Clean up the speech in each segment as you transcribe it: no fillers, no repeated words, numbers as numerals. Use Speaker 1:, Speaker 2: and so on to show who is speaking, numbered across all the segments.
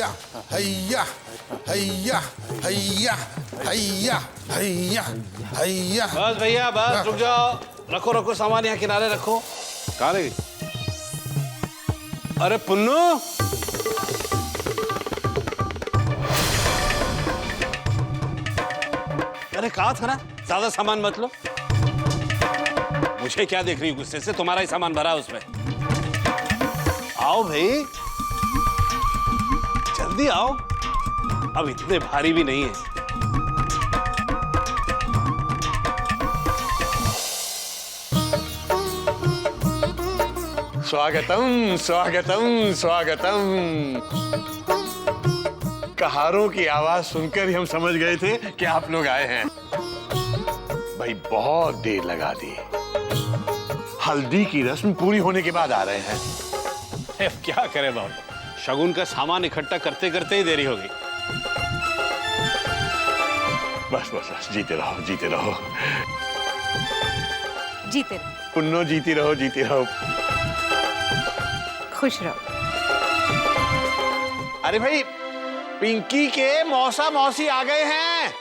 Speaker 1: हैया हैया हैया हैया हैया हैया हैया।
Speaker 2: बस भैया बस रुक जाओ, रखो रखो सामान यहाँ किनारे रखो। कहाँ रही? अरे पुन्नू, अरे कहा था ना ज्यादा सामान मत लो। मुझे क्या देख रही हो गुस्से से? तुम्हारा ही सामान भरा है उसमें। आओ भाई जल्दी आओ, अब इतने भारी भी नहीं है।
Speaker 3: स्वागतम स्वागतम स्वागतम। कहारों की आवाज सुनकर ही हम समझ गए थे कि आप लोग आए हैं। भाई बहुत देर लगा दी, हल्दी की रस्म पूरी होने के बाद आ रहे हैं।
Speaker 2: अब क्या करें बाबू, शगुन का सामान इकट्ठा करते करते ही देरी हो गई।
Speaker 3: बस बस बस, जीते रहो जीते रहो।
Speaker 4: जीते रहो।
Speaker 3: पुन्नो जीती रहो जीती रहो।
Speaker 4: खुश रहो।
Speaker 3: अरे भाई, पिंकी के मौसा मौसी आ गए हैं।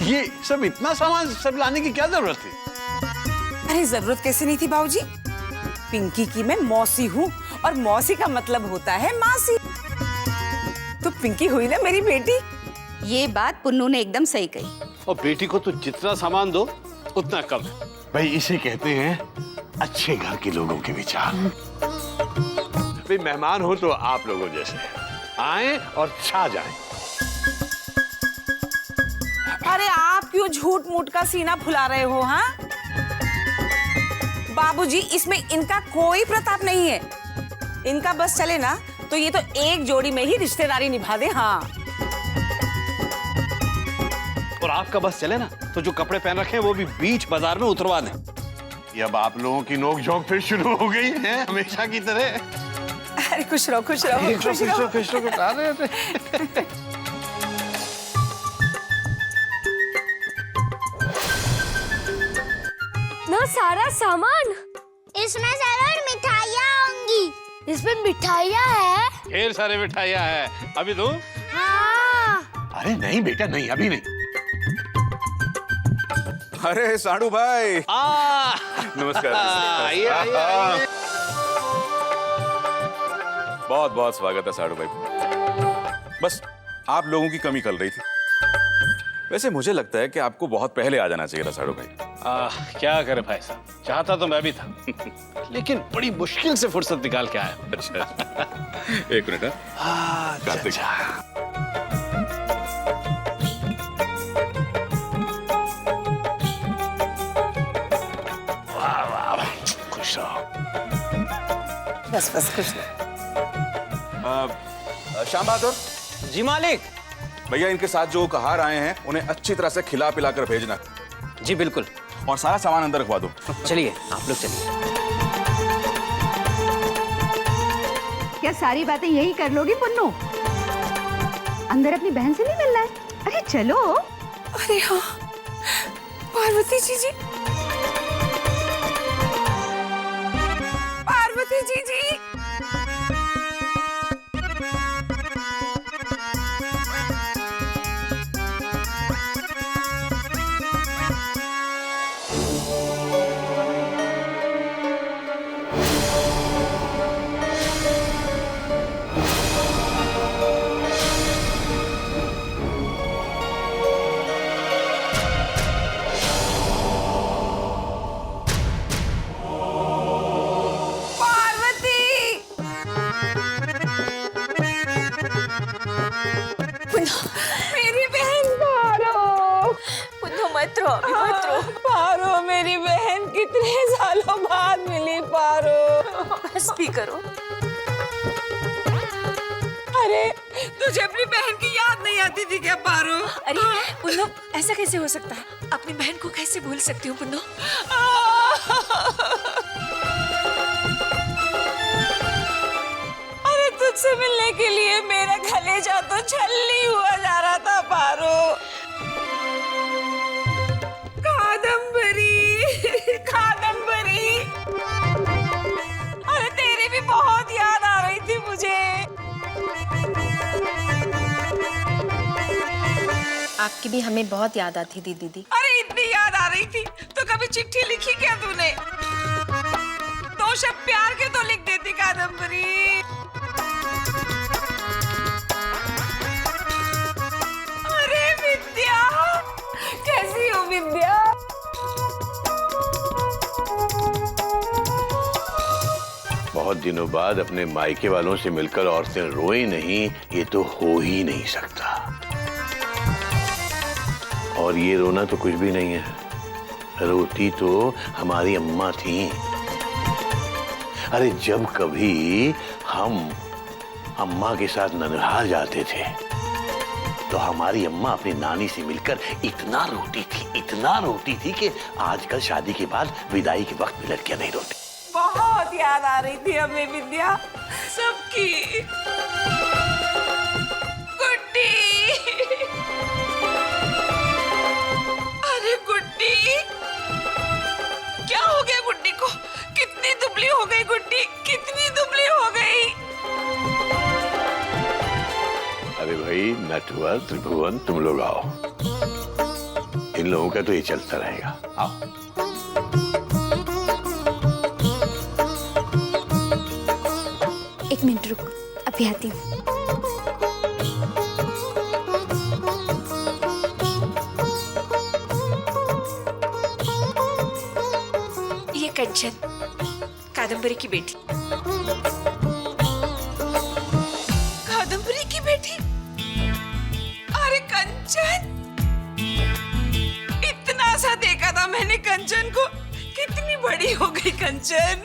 Speaker 3: ये सब इतना सामान सब लाने की क्या जरूरत थी?
Speaker 4: अरे जरूरत कैसे नहीं थी बाबूजी? पिंकी की मैं मौसी हूँ और मौसी का मतलब होता है मासी। तो पिंकी हुई ना मेरी बेटी।
Speaker 5: ये बात पुन्नू ने एकदम सही कही।
Speaker 2: और बेटी को तो जितना सामान दो उतना कम है।
Speaker 3: भाई इसे कहते हैं अच्छे घर के लोगों के विचार। भाई मेहमान हो तो आप लोगों जैसे आए और छा जाएं।
Speaker 4: अरे आप क्यों झूठ मूठ का सीना फुला रहे हो? हाँ बाबूजी, इसमें इनका कोई प्रताप नहीं है। इनका बस चले ना तो ये तो एक जोड़ी में ही रिश्तेदारी निभा दे। हाँ,
Speaker 2: और आपका बस चले ना तो जो कपड़े पहन रखे हैं वो भी बीच बाजार में उतरवा दें।
Speaker 3: ये अब आप लोगों की नोक-झोंक फिर शुरू हो गई है हमेशा की तरह।
Speaker 4: अरे खुश रहो खुश रहो खुश रहो।
Speaker 3: खुश रहो।
Speaker 6: ना सारा सामान इसमें सैलड मिठाइयाँ होंगी। इसमें मिठाइयाँ है?
Speaker 2: ढेर सारे मिठाइयाँ हैं। अभी दूं?
Speaker 6: हाँ।
Speaker 3: अरे नहीं बेटा नहीं, अभी नहीं।
Speaker 1: अरे साडू भाई,
Speaker 7: नमस्कार।
Speaker 2: आइए आइए आइए।
Speaker 7: बहुत बहुत स्वागत है साडू भाई। बस आप लोगों की कमी खल रही थी। वैसे मुझे लगता है कि आपको बहुत पहले आ जाना चाहिए था साडू भाई।
Speaker 2: क्या करे भाई साहब, चाहता तो मैं भी था लेकिन बड़ी मुश्किल से फुर्सत निकाल के आया।
Speaker 7: अच्छा एक मिनट। कार्तिक,
Speaker 3: खुश रहो।
Speaker 4: बस बस खुश रहो।
Speaker 7: श्याम बहादुर
Speaker 2: जी मालिक।
Speaker 7: भैया, इनके साथ जो कहार आए हैं उन्हें अच्छी तरह से खिला पिला कर भेजना।
Speaker 2: जी बिल्कुल।
Speaker 7: और सारा सामान अंदर रखवा दो।
Speaker 2: चलिए आप लोग चलिए।
Speaker 5: क्या सारी बातें यही कर लोगी पुन्नू? अंदर अपनी बहन से नहीं मिलना है? अरे चलो।
Speaker 4: अरे हाँ पार्वती जी, पार्वती जी। मेरी बहन पारो,
Speaker 6: मत रो अभी, मत रो।
Speaker 4: पारो मेरी बहन कितने सालों बाद मिली। पारो
Speaker 6: बस भी करो।
Speaker 4: अरे तुझे अपनी बहन की याद नहीं आती थी क्या पारो?
Speaker 6: अरे पुन्नो, ऐसा कैसे हो सकता है? अपनी बहन को कैसे भूल सकती हूँ पुन्नो?
Speaker 4: अरे तुझसे मिलने के लिए मेरा कलेजा तो छलनी हुआ जा रहा था पारो। कादम्बरी
Speaker 8: आपकी भी हमें बहुत याद आती थी दीदी।
Speaker 4: अरे इतनी याद आ रही थी तो कभी चिट्ठी लिखी क्या तूने? दो शब्द प्यार के तो लिख देती कादम्बरी। अरे विद्या, कैसी हो विद्या?
Speaker 3: बहुत दिनों बाद अपने मायके वालों से मिलकर औरतें रोई नहीं, ये तो हो ही नहीं सकता। और ये रोना तो कुछ भी नहीं है, रोती तो हमारी अम्मा थी। अरे जब कभी हम अम्मा के साथ ननिहाल जाते थे तो हमारी अम्मा अपनी नानी से मिलकर इतना रोती थी कि आजकल शादी के बाद विदाई के वक्त भी लड़कियां नहीं रोती।
Speaker 4: बहुत याद आ रही थी हमें विद्या सबकी। गुड्डी, अरे गुड्डी, क्या हो गया गुड्डी को? कितनी दुबली हो गई गुड्डी, कितनी दुबली हो गई।
Speaker 3: अरे भाई नटवर त्रिभुवन, तुम लोग आओ, इन लोगों का तो ये चलता रहेगा। आओ।
Speaker 6: एक मिनट रुक, अभी आती हूँ।
Speaker 4: ये कंचन, कादम्बरी की बेटी। कादम्बरी की बेटी? अरे कंचन, इतना सा देखा था मैंने कंचन को, कितनी बड़ी हो गई कंचन।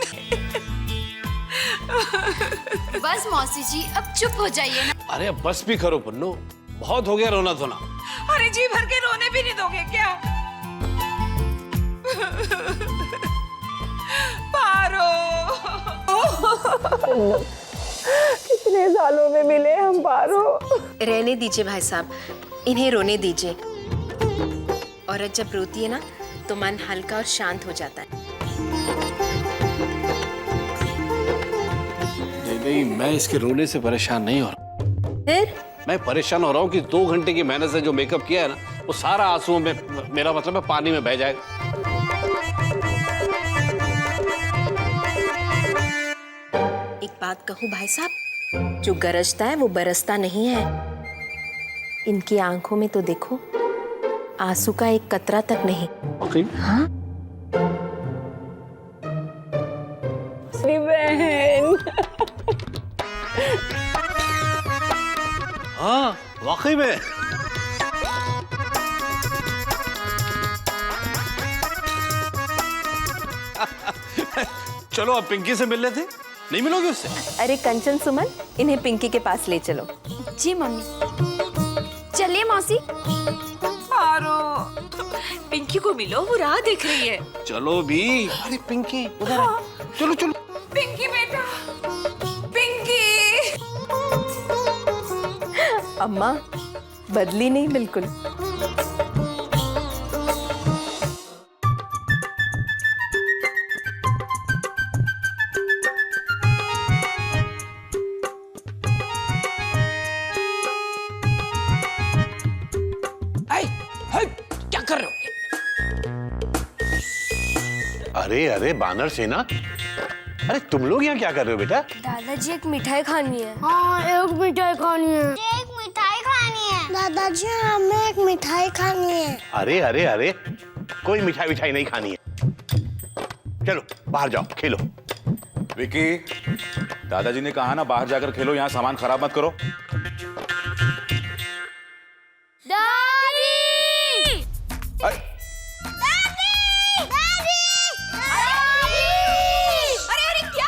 Speaker 6: बस मौसी जी, अब चुप हो जाइए ना।
Speaker 2: अरे अब बस भी करो पुन्नू, बहुत हो गया रोना धोना।
Speaker 4: अरे जी भर के रोने भी नहीं दोगे क्या? पारो, कितने सालों में मिले हम पारो।
Speaker 8: रहने दीजिए भाई साहब, इन्हें रोने दीजिए। औरत जब रोती है ना तो मन हल्का और शांत हो जाता है।
Speaker 2: नहीं, मैं इसके रोने से परेशान नहीं हो रहा।
Speaker 8: फिर
Speaker 2: मैं परेशान हो रहा हूँ कि 2 घंटे की मेहनत से जो मेकअप किया है ना, वो सारा आंसुओं में, मेरा मतलब है पानी में बह जाएगा।
Speaker 8: एक बात कहूँ भाई साहब, जो गरजता है वो बरसता नहीं है। इनकी आंखों में तो देखो, आंसू का एक कतरा तक नहीं। हाँ?
Speaker 4: बहन,
Speaker 2: हाँ वाकई में। चलो अब पिंकी से मिल लेते। नहीं मिलोगे उससे?
Speaker 8: अरे कंचन सुमन, इन्हें पिंकी के पास ले चलो।
Speaker 6: जी मम्मी। चलिए मौसी।
Speaker 4: पारो, पिंकी को मिलो, वो राह देख रही है।
Speaker 2: चलो भी। अरे पिंकी उधर आ। चलो चलो।
Speaker 4: पिंकी बेटा, पिंकी।
Speaker 8: अम्मा बदली नहीं बिल्कुल।
Speaker 2: क्या कर रहे हो?
Speaker 3: अरे अरे बानर सेना, अरे तुम लोग यहाँ क्या कर रहे हो बेटा?
Speaker 6: दादाजी एक मिठाई खानी है। हाँ, एक मिठाई खानी है। एक मिठाई खानी है। दादाजी हमें एक मिठाई खानी है।
Speaker 3: अरे अरे अरे, कोई मिठाई नहीं खानी है। चलो बाहर जाओ, खेलो।
Speaker 7: विकी, दादाजी ने कहा ना बाहर जाकर खेलो, यहाँ सामान खराब मत करो।
Speaker 6: दादी!
Speaker 7: अरे
Speaker 6: क्या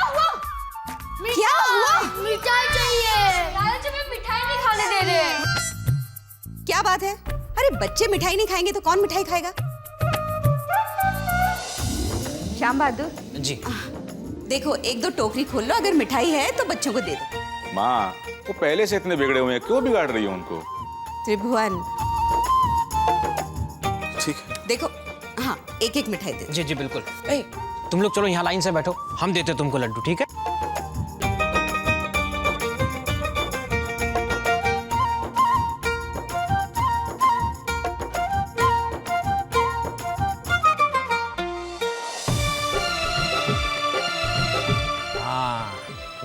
Speaker 6: हुआ? मिठाई चाहिए। दादाजी हमें मिठाई नहीं खाने दे रहे।
Speaker 9: क्या बात है? अरे बच्चे मिठाई नहीं खाएंगे तो कौन मिठाई खाएगा?
Speaker 5: श्याम बहादुर
Speaker 1: जी।
Speaker 9: देखो, 1-2 टोकरी खोल लो, अगर मिठाई है तो बच्चों को दे दो।
Speaker 7: माँ, वो पहले से इतने बिगड़े हुए हैं, क्यों बिगाड़ रही हो उनको?
Speaker 9: त्रिभुवन,
Speaker 1: ठीक है।
Speaker 9: देखो, हाँ, 1-1 मिठाई दे दो।
Speaker 10: जी जी बिल्कुल। ए, तुम लोग चलो यहाँ लाइन से बैठो, हम देते तुमको लड्डू, ठीक है?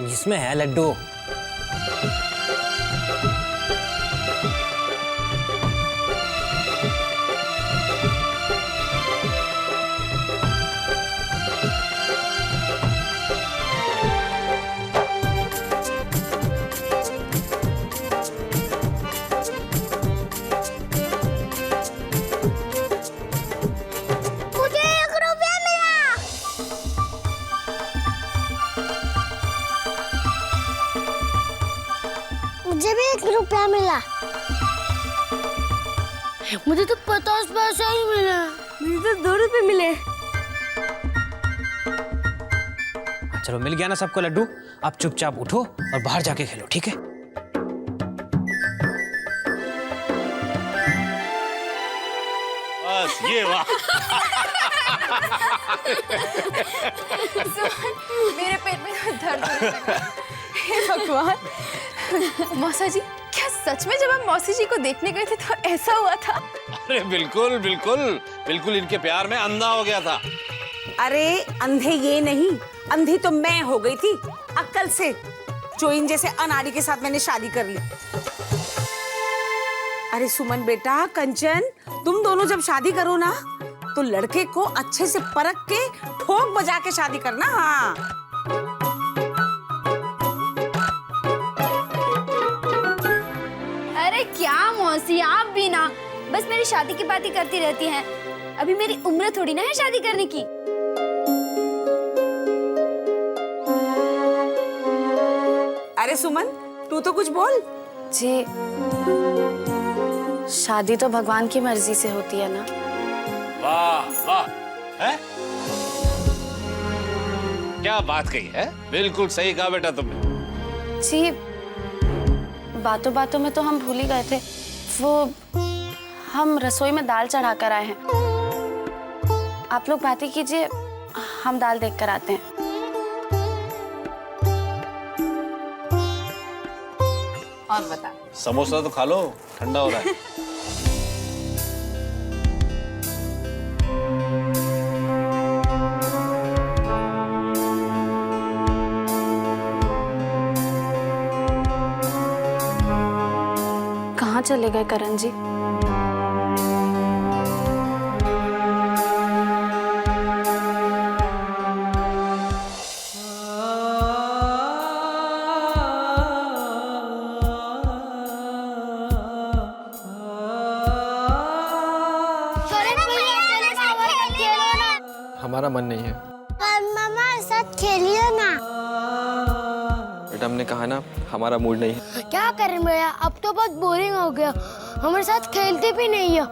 Speaker 10: इसमें है लड्डू।
Speaker 6: मुझे 1 रुपया मिला। मुझे भी 1 रुपया मिला। मुझे तो 50 पैसे ही मिले। मुझे तो 2 रुपए मिले।
Speaker 10: चलो मिल गया ना सबको लड्डू। अब चुपचाप उठो और बाहर जाके खेलो, ठीक है?
Speaker 2: बस ये वाह।
Speaker 9: मेरे पेट में दर्द होने लगा। हे भगवान, मौसा जी क्या सच में जब हम मौसी जी को देखने गए थे तो ऐसा हुआ था?
Speaker 2: अरे बिल्कुल बिल्कुल बिल्कुल, इनके प्यार में अंधा हो गया था।
Speaker 4: अरे अंधे ये नहीं, अंधी तो मैं हो गई थी अक्ल से, जो इन जैसे अनाड़ी के साथ मैंने शादी कर ली। अरे सुमन बेटा, कंचन, तुम दोनों जब शादी करो ना तो लड़के को अच्छे से परख के ठोक बजा के शादी करना। हाँ
Speaker 6: अरे क्या मौसी, आप भी ना बस मेरी शादी की बात ही करती रहती हैं। अभी मेरी उम्र थोड़ी ना है शादी करने की।
Speaker 4: अरे सुमन, तू तो कुछ बोल।
Speaker 8: जी, शादी तो भगवान की मर्जी से होती है ना।
Speaker 2: वाह वाह, है? क्या बात कही है, बिल्कुल सही कहा बेटा तुमने।
Speaker 8: जी, बातों बातों में तो हम भूल ही गए थे, वो हम रसोई में दाल चढ़ा कर आए हैं। आप लोग बातें कीजिए, हम दाल देख कर आते हैं।
Speaker 9: और बता।
Speaker 2: समोसा तो खा लो, ठंडा हो रहा है।
Speaker 8: कहाँ चले गए करण जी?
Speaker 11: हमारा मन नहीं है।
Speaker 6: मामा साथ खेलिए ना।
Speaker 11: बेटा हमने कहा ना, हमारा मूड नहीं है।
Speaker 6: क्या करें भैया, अब तो बहुत बोरिंग हो गया। हमारे साथ खेलते भी नहीं हो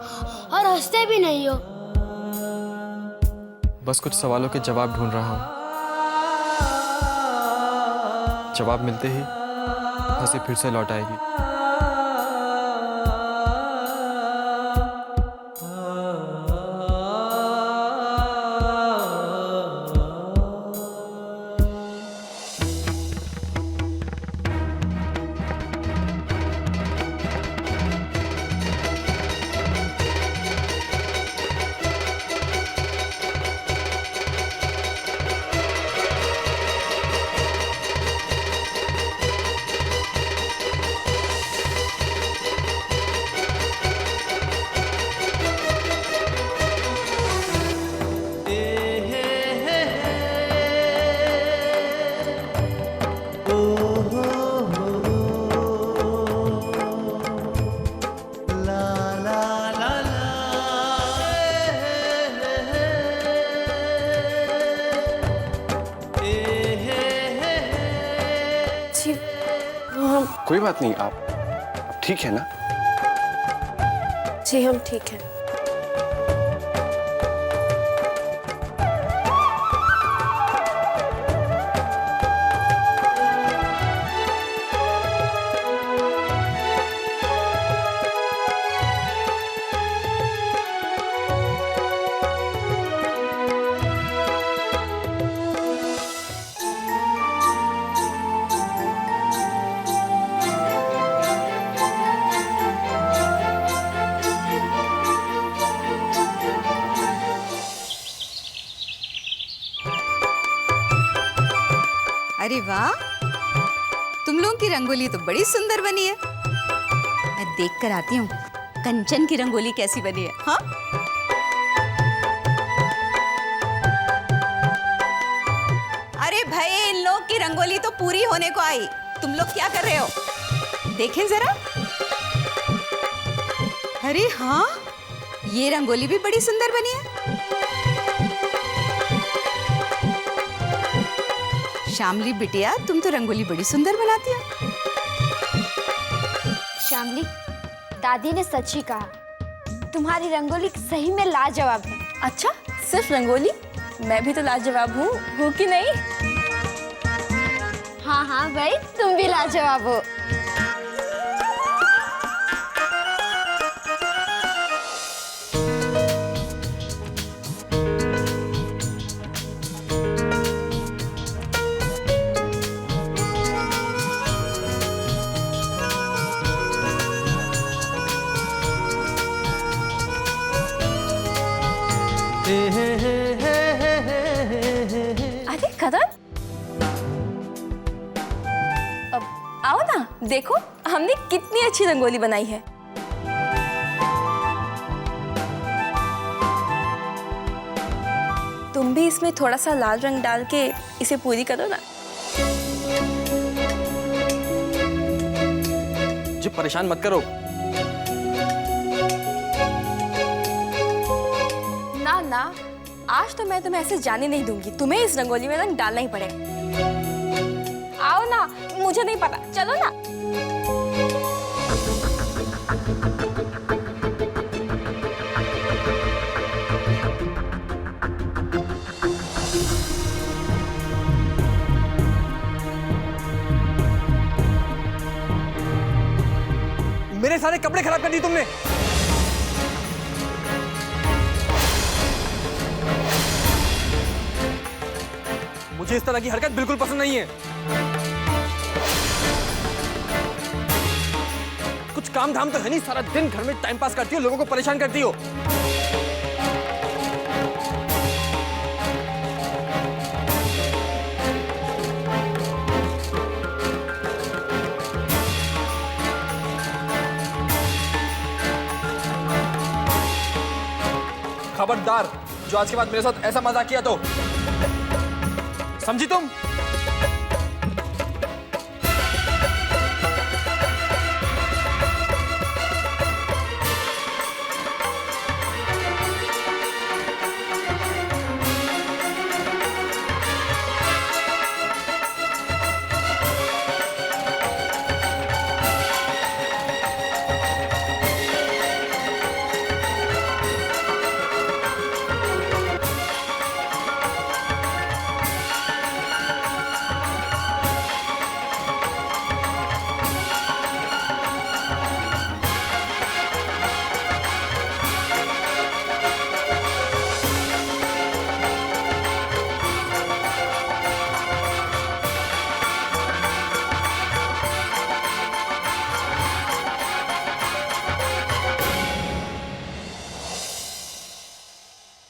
Speaker 6: और हंसते भी नहीं हो।
Speaker 11: बस कुछ सवालों के जवाब ढूंढ रहा हूँ। जवाब मिलते ही हंसी फिर से लौट आएगी। कोई बात नहीं, आप ठीक है ना?
Speaker 8: जी हम ठीक हैं।
Speaker 9: अरे वाह,
Speaker 5: तुम लोगों की रंगोली तो बड़ी सुंदर बनी है। मैं देख कर आती हूँ कंचन की रंगोली कैसी बनी है। हाँ, अरे भाई, इन लोग की रंगोली तो पूरी होने को आई, तुम लोग क्या कर रहे हो? देखें जरा। अरे हाँ, ये रंगोली भी बड़ी सुंदर बनी है। श्यामली बिटिया, तुम तो रंगोली बड़ी सुंदर बनाती हो।
Speaker 6: श्यामली, दादी ने सच ही कहा, तुम्हारी रंगोली सही में लाजवाब है।
Speaker 9: अच्छा, सिर्फ रंगोली? मैं भी तो लाजवाब हूँ कि नहीं?
Speaker 6: हाँ हाँ भाई, तुम भी लाजवाब हो।
Speaker 9: अरे कदर, अब आओ ना, देखो हमने कितनी अच्छी रंगोली बनाई है। तुम भी इसमें थोड़ा सा लाल रंग डाल के इसे पूरी करो ना।
Speaker 11: जी परेशान मत करो।
Speaker 9: ना ना, आज तो मैं तुम्हें ऐसे जाने नहीं दूंगी, तुम्हें इस रंगोली में रंग डालना ही पड़ेगा। आओ ना, मुझे नहीं पता, चलो ना।
Speaker 11: मेरे सारे कपड़े खराब कर दिए तुमने। मुझे इस तरह की हरकत बिल्कुल पसंद नहीं है। कुछ काम धाम तो है नहीं, सारा दिन घर में टाइम पास करती हो, लोगों को परेशान करती हो। खबरदार, जो आज के बाद मेरे साथ ऐसा मजाक किया तो समझी तुम?